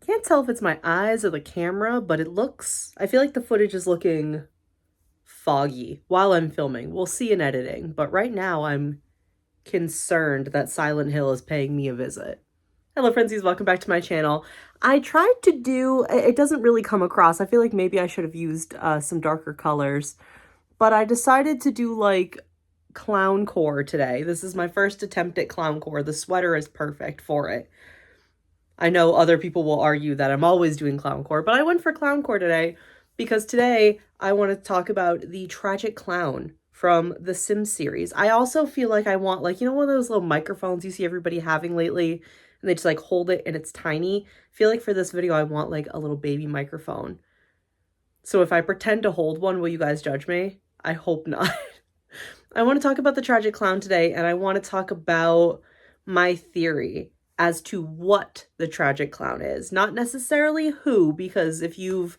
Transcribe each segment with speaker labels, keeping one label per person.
Speaker 1: Can't tell if it's my eyes or the camera, but I feel like the footage is looking foggy while I'm filming. We'll see in editing, but right now I'm concerned that Silent Hill is paying me a visit. Hello, Friendsies, welcome back to my channel. I tried to do, it doesn't really come across. I feel like maybe I should have used some darker colors, but I decided to do like clown core today. This is my first attempt at clown core. The sweater is perfect for it. I know other people will argue that I'm always doing clowncore, but I went for clowncore today because today I want to talk about the tragic clown from the Sims series. I also feel like I want, like, one of those little microphones you see everybody having lately, and they just like hold it and it's tiny. I feel like for this video I want like a little baby microphone. So if I pretend to hold one, will you guys judge me? I hope not. I want to talk about the tragic clown today, and I want to talk about my theory as to what the tragic clown is. Not necessarily who, because if you've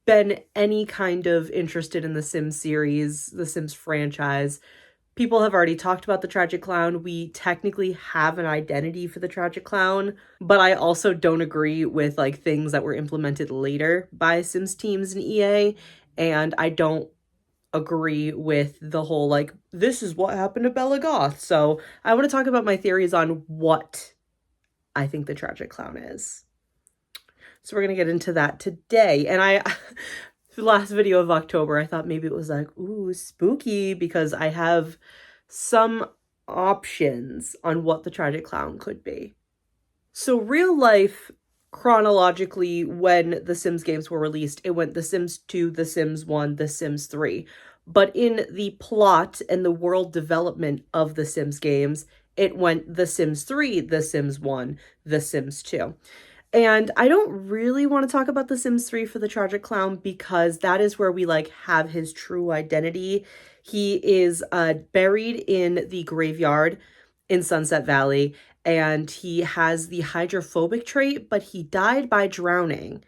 Speaker 1: been any kind of interested in the Sims series, the Sims franchise, people have already talked about the tragic clown. We technically have an identity for the tragic clown, but I also don't agree with like things that were implemented later by Sims teams and EA, and I don't agree with the whole like, this is what happened to Bella Goth. So I want to talk about my theories on what I think the tragic clown is. So we're going to get into that today. And the last video of October, I thought maybe it was like, ooh, spooky, because I have some options on what the tragic clown could be. So real life, chronologically, when the Sims games were released, it went The Sims 2, The Sims 1, The Sims 3. But in the plot and the world development of the Sims games, it went The Sims 3, The Sims 1, The Sims 2. And I don't really want to talk about The Sims 3 for the tragic clown because that is where we like have his true identity. He is buried in the graveyard in Sunset Valley, and he has the hydrophobic trait, but he died by drowning.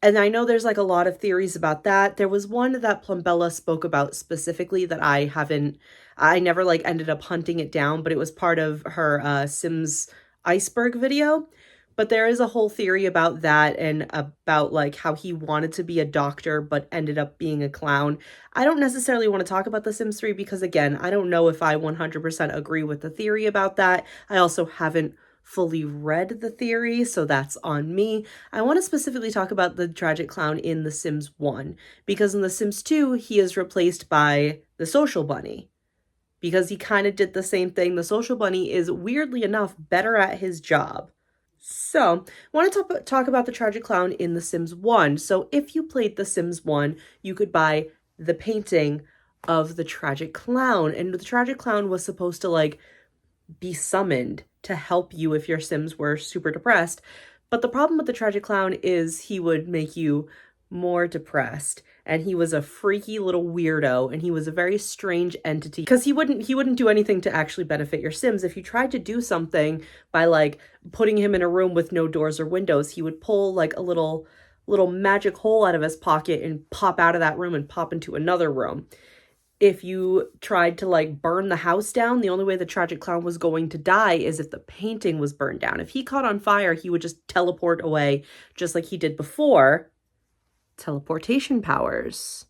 Speaker 1: And I know there's like a lot of theories about that. There was one that Plumbella spoke about specifically that I never like ended up hunting it down, but it was part of her Sims iceberg video. But there is a whole theory about that and about like how he wanted to be a doctor but ended up being a clown. I don't necessarily want to talk about The Sims 3 because, again, I don't know if I 100% agree with the theory about that. I also haven't fully read the theory, so that's on me. I want to specifically talk about the tragic clown in The Sims 1 because in The Sims 2, he is replaced by the social bunny because he kind of did the same thing. The social bunny is, weirdly enough, better at his job. So, I want to talk about the tragic clown in The Sims 1. So, if you played The Sims 1, you could buy the painting of the tragic clown. And the tragic clown was supposed to, like, be summoned to help you if your Sims were super depressed. But the problem with the tragic clown is he would make you more depressed, and he was a freaky little weirdo, and he was a very strange entity because he wouldn't do anything to actually benefit your Sims. If you tried to do something by like putting him in a room with no doors or windows, he would pull like a little magic hole out of his pocket and pop out of that room and pop into another room. If you tried to like burn the house down, the only way the tragic clown was going to die is if the painting was burned down. If he caught on fire, he would just teleport away just like he did before. Teleportation powers.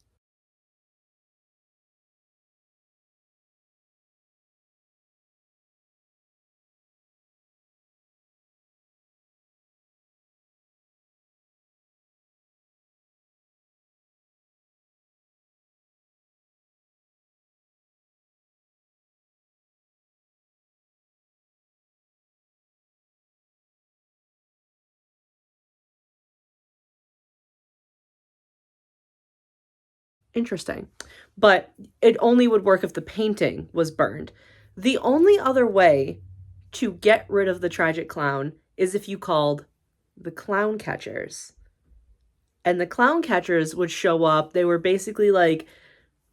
Speaker 1: Interesting. But it only would work if the painting was burned. The only other way to get rid of the tragic clown is if you called the clown catchers. And the clown catchers would show up. They were basically like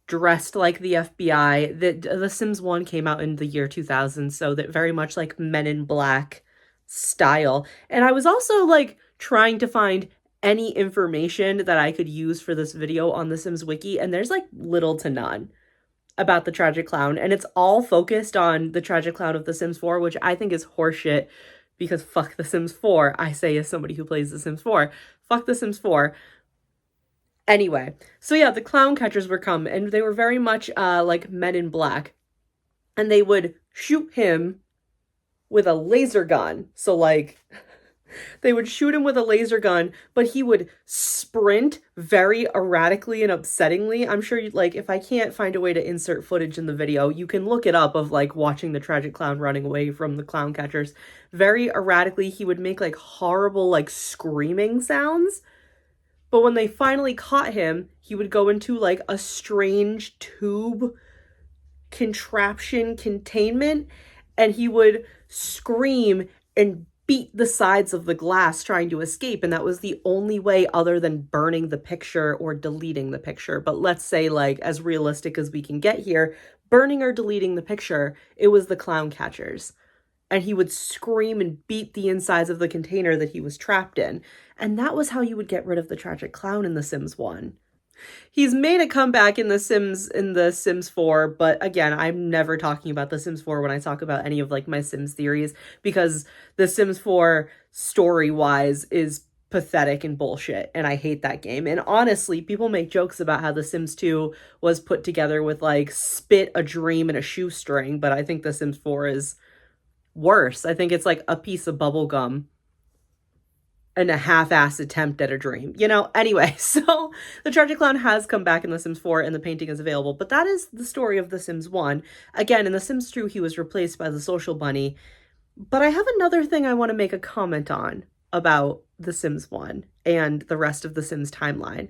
Speaker 1: dressed like the FBI. The Sims 1 came out in the year 2000, so that very much like Men in Black style. And I was also like trying to find any information that I could use for this video on the Sims wiki, and there's like little to none about the tragic clown, and it's all focused on the tragic clown of The Sims 4, which I think is horseshit because fuck The Sims 4, I say as somebody who plays The Sims 4. Fuck The Sims 4. Anyway, so yeah, the clown catchers would come, and they were very much like Men in Black. And they would shoot him with a laser gun. So, like, they would shoot him with a laser gun, but he would sprint very erratically and upsettingly. I'm sure you'd like, if I can't find a way to insert footage in the video, you can look it up of like watching the tragic clown running away from the clown catchers. Very erratically, he would make like horrible, like screaming sounds. But when they finally caught him, he would go into like a strange tube contraption containment, and he would scream and beat the sides of the glass trying to escape, and that was the only way other than burning the picture or deleting the picture. But let's say, like, as realistic as we can get here, burning or deleting the picture, it was the clown catchers. And he would scream and beat the insides of the container that he was trapped in. And that was how you would get rid of the tragic clown in The Sims 1. He's made a comeback in The Sims 4, but again, I'm never talking about The Sims 4 when I talk about any of like my Sims theories, because The Sims 4 story-wise is pathetic and bullshit, and I hate that game. And honestly, people make jokes about how The Sims 2 was put together with like spit, a dream, and a shoestring, but I think The Sims 4 is worse. I think it's like a piece of bubble gum and a half-assed attempt at a dream, you know? Anyway, so the tragic clown has come back in The Sims 4 and the painting is available, but that is the story of The Sims 1. Again, in The Sims 2, he was replaced by the social bunny, but I have another thing I want to make a comment on about The Sims 1 and the rest of The Sims timeline.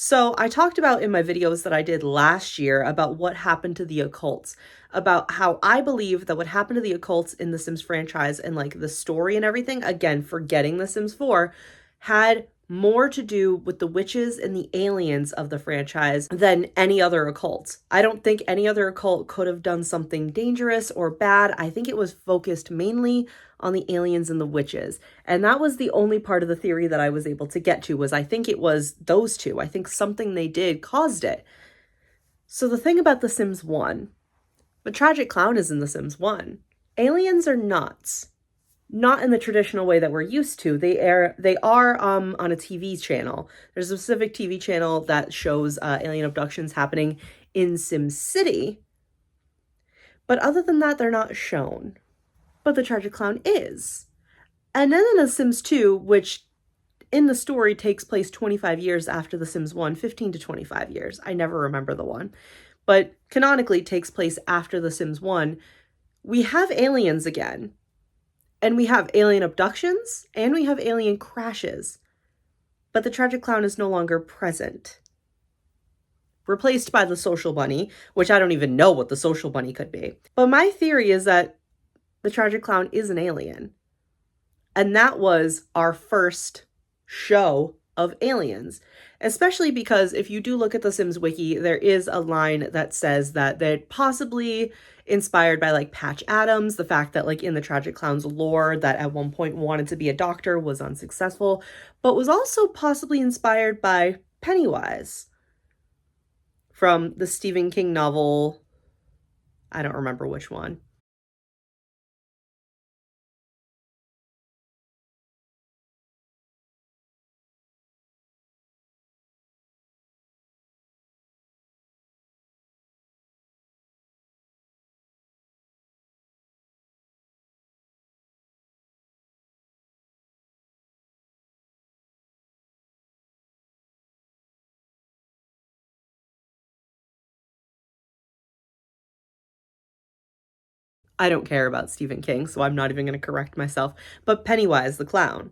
Speaker 1: So I talked about in my videos that I did last year about what happened to the occults, about how I believe that what happened to the occults in the Sims franchise and like the story and everything, again, forgetting The Sims 4, had more to do with the witches and the aliens of the franchise than any other occult. I don't think any other occult could have done something dangerous or bad. I think it was focused mainly on the aliens and the witches. And that was the only part of the theory that I was able to get to, was I think it was those two. I think something they did caused it. So the thing about The Sims 1, the tragic clown is in The Sims 1. Aliens are nuts. Not in the traditional way that we're used to. They are on a TV channel. There's a specific TV channel that shows alien abductions happening in Sim City. But other than that, they're not shown. But the tragic clown is. And then in The Sims 2, which in the story takes place 25 years after The Sims 1, 15 to 25 years. I never remember the one. But canonically takes place after The Sims 1. We have aliens again. And we have alien abductions, and we have alien crashes. But the tragic clown is no longer present. Replaced by the social bunny, which I don't even know what the social bunny could be. But my theory is that the tragic clown is an alien. And that was our first show of aliens. Especially because if you do look at the Sims wiki, there is a line that says that they're possibly inspired by like Patch Adams, the fact that like in the tragic clown's lore that at one point wanted to be a doctor, was unsuccessful, but was also possibly inspired by Pennywise from the Stephen King novel. I don't remember which one. I don't care about Stephen King, so I'm not even going to correct myself. But Pennywise the clown,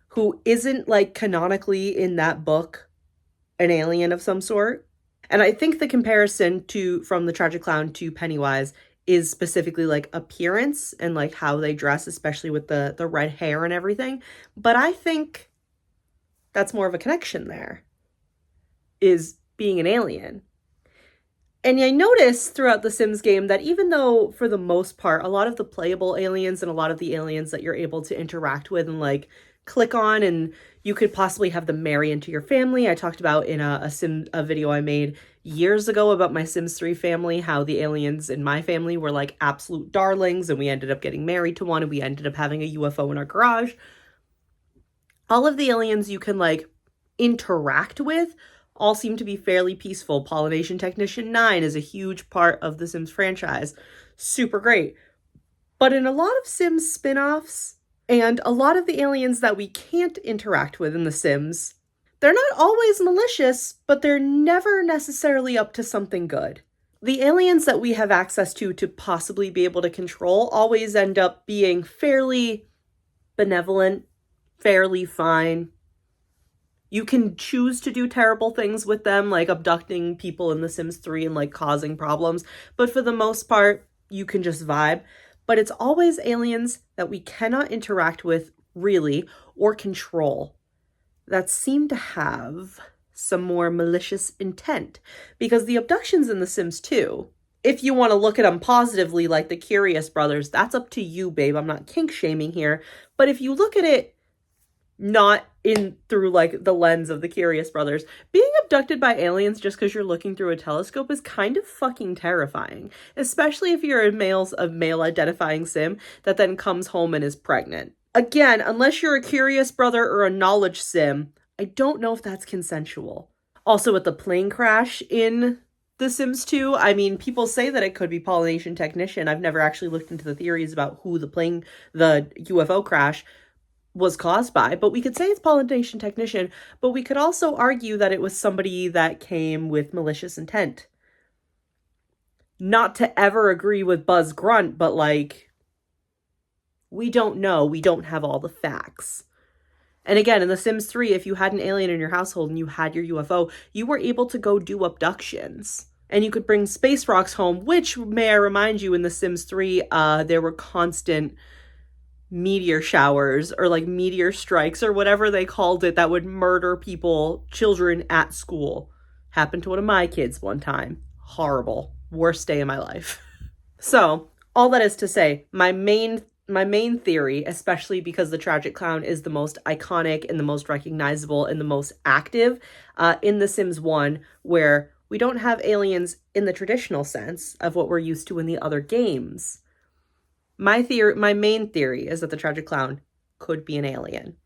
Speaker 1: who isn't like canonically in that book an alien of some sort. And I think the comparison from the tragic clown to Pennywise is specifically like appearance and like how they dress, especially with the red hair and everything. But I think that's more of a connection there, is being an alien. And I noticed throughout the Sims game that even though, for the most part, a lot of the playable aliens and a lot of the aliens that you're able to interact with and, like, click on, and you could possibly have them marry into your family. I talked about in a video I made, years ago about my Sims 3 family, how the aliens in my family were like absolute darlings, and we ended up getting married to one, and we ended up having a UFO in our garage. All of the aliens you can like interact with all seem to be fairly peaceful. Pollination Technician 9 is a huge part of the Sims franchise. Super great. But in a lot of Sims spin-offs, and a lot of the aliens that we can't interact with in The Sims, they're not always malicious, but they're never necessarily up to something good. The aliens that we have access to possibly be able to control always end up being fairly benevolent, fairly fine. You can choose to do terrible things with them, like abducting people in The Sims 3 and like causing problems, but for the most part, you can just vibe. But it's always aliens that we cannot interact with, really, or control, that seem to have some more malicious intent. Because the abductions in The Sims 2, if you want to look at them positively, like the Curious Brothers, that's up to you, babe. I'm not kink shaming here. But if you look at it not in through like the lens of the Curious Brothers, being abducted by aliens just because you're looking through a telescope is kind of fucking terrifying, especially if you're a male identifying sim that then comes home and is pregnant. Again, unless you're a Curious Brother or a knowledge sim, I don't know if that's consensual. Also, with the plane crash in The Sims 2, I mean, people say that it could be Pollination Technician. I've never actually looked into the theories about who the UFO crash was caused by, but we could say it's Pollination Technician, but we could also argue that it was somebody that came with malicious intent. Not to ever agree with Buzz Grunt, but like, we don't know. We don't have all the facts. And again, in The Sims 3, if you had an alien in your household and you had your UFO, you were able to go do abductions. And you could bring space rocks home, which, may I remind you, in The Sims 3, there were constant meteor showers or like meteor strikes or whatever they called it that would murder people, children at school. Happened to one of my kids one time. Horrible. Worst day of my life. So, all that is to say, my main theory, especially because the Tragic Clown is the most iconic and the most recognizable and the most active in The Sims 1, where we don't have aliens in the traditional sense of what we're used to in the other games. My main theory is that the Tragic Clown could be an alien.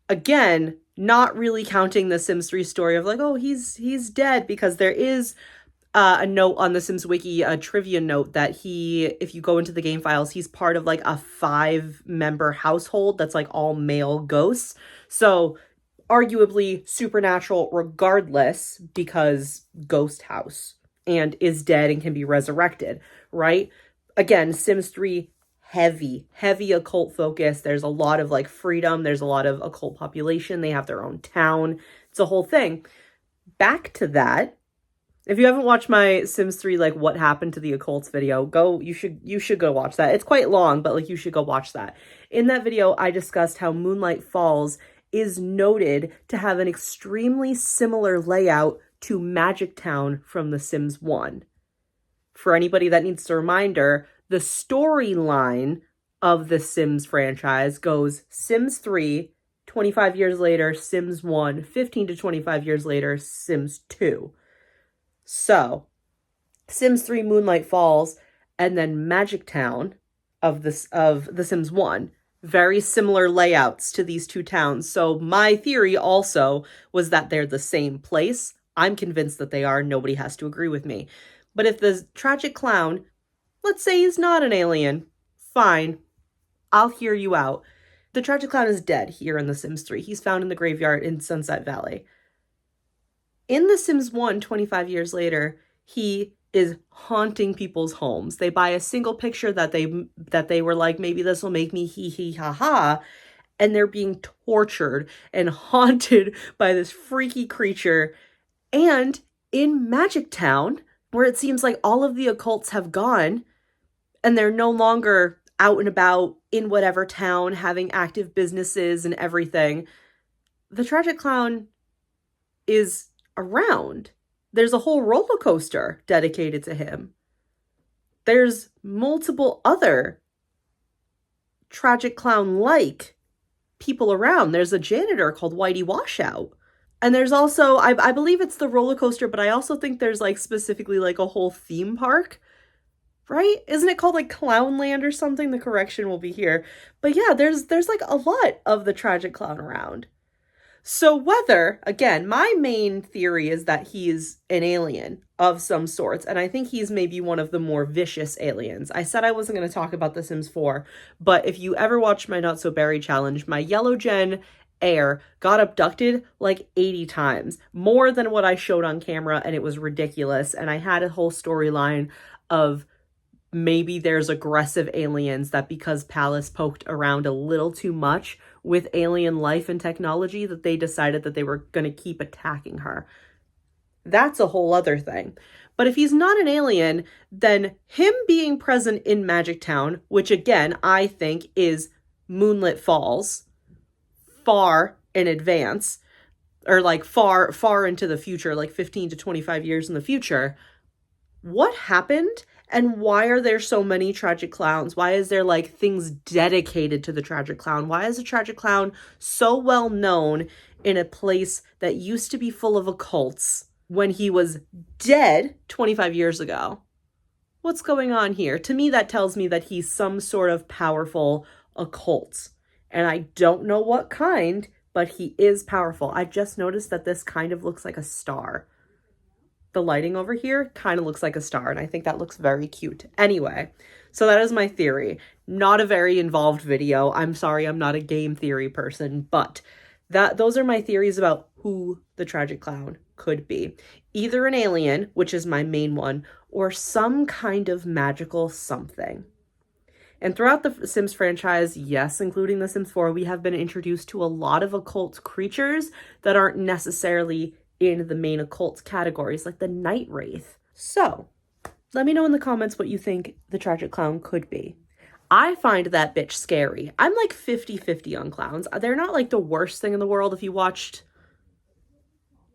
Speaker 1: Again, not really counting the Sims 3 story of like, oh, he's dead, because there is a note on the Sims Wiki, a trivia note, that if you go into the game files, he's part of like a 5-member household that's like all male ghosts. So arguably supernatural regardless, because ghost house, and is dead and can be resurrected, right? Again, Sims 3, heavy occult focus. There's a lot of like freedom. There's a lot of occult population. They have their own town. It's a whole thing. Back to that. If you haven't watched my Sims 3, like what happened to the occults video, you should go watch that. It's quite long, but like you should go watch that. In that video, I discussed how Moonlight Falls is noted to have an extremely similar layout to Magic Town from The Sims 1. For anybody that needs a reminder, the storyline of the Sims franchise goes Sims 3, 25 years later, Sims 1, 15 to 25 years later, Sims 2. So, Sims 3, Moonlight Falls, and then Magic Town of The Sims 1. Very similar layouts to these two towns. So my theory also was that they're the same place. I'm convinced that they are. Nobody has to agree with me. But if the Tragic Clown, let's say he's not an alien, fine, I'll hear you out. The Tragic Clown is dead here in The Sims 3. He's found in the graveyard in Sunset Valley. In The Sims 1, 25 years later, he is haunting people's homes. They buy a single picture that they were like, maybe this will make me hee hee ha ha, and they're being tortured and haunted by this freaky creature. And in Magic Town, where it seems like all of the occults have gone and they're no longer out and about in whatever town having active businesses and everything, the Tragic Clown is around. There's a whole roller coaster dedicated to him. There's multiple other Tragic Clown-like people around. There's a janitor called Whitey Washout. And there's also, I believe it's the roller coaster, but I also think there's like specifically like a whole theme park, right? Isn't it called like Clownland or something? The correction will be here. But yeah, there's like a lot of the tragic clown around. So whether, again, my main theory is that he's an alien of some sorts, and I think he's maybe one of the more vicious aliens. I said I wasn't going to talk about The Sims 4, but if you ever watched my Not So Berry challenge, my Yellow Gen heir got abducted like 80 times, more than what I showed on camera, and it was ridiculous. And I had a whole storyline of maybe there's aggressive aliens that because Palace poked around a little too much with alien life and technology that they decided that they were going to keep attacking her. That's a whole other thing. But if he's not an alien, then him being present in Magic Town, which again, I think is Moonlit Falls, far in advance, or like far, far into the future, like 15 to 25 years in the future, what happened? And why are there so many tragic clowns? Why is there like things dedicated to the tragic clown? Why is the tragic clown so well known in a place that used to be full of occults when he was dead 25 years ago? What's going on here? To me, that tells me that he's some sort of powerful occult. And I don't know what kind, but he is powerful. I just noticed that this kind of looks like a star. The lighting over here kind of looks like a star, and I think that looks very cute. Anyway, so that is my theory. Not a very involved video. I'm sorry, I'm not a game theory person, but those are my theories about who the tragic clown could be. Either an alien, which is my main one, or some kind of magical something. And throughout the Sims franchise, yes, including The Sims 4, we have been introduced to a lot of occult creatures that aren't necessarily in the main occult categories, like the Night Wraith. So, let me know in the comments what you think the tragic clown could be. I find that bitch scary. I'm like 50-50 on clowns. They're not like the worst thing in the world. If you watched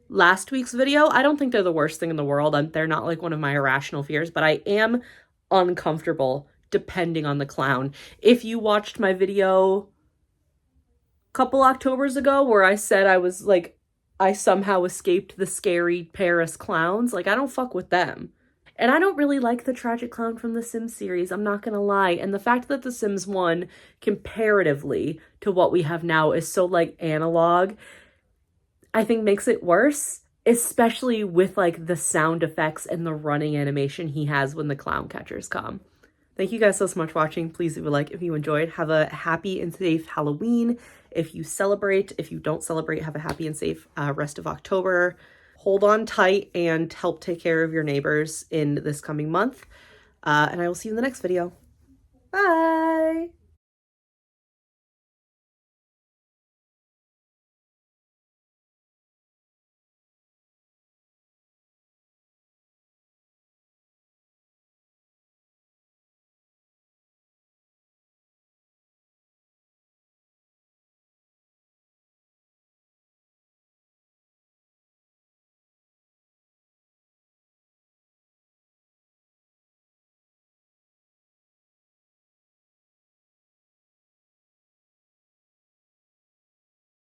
Speaker 1: last week's video, I don't think they're the worst thing in the world. They're not like one of my irrational fears, but I am uncomfortable depending on the clown. If you watched my video a couple Octobers ago where I said I was like, I somehow escaped the scary Paris clowns, like I don't fuck with them. And I don't really like the tragic clown from the Sims series, I'm not gonna lie. And the fact that the Sims 1, comparatively to what we have now, is so like analog, I think makes it worse, especially with like the sound effects and the running animation he has when the clown catchers come. Thank you guys so much for watching. Please leave a like if you enjoyed. Have a happy and safe Halloween. If you celebrate, if you don't celebrate, have a happy and safe rest of October. Hold on tight and help take care of your neighbors in this coming month. And I will see you in the next video. Bye.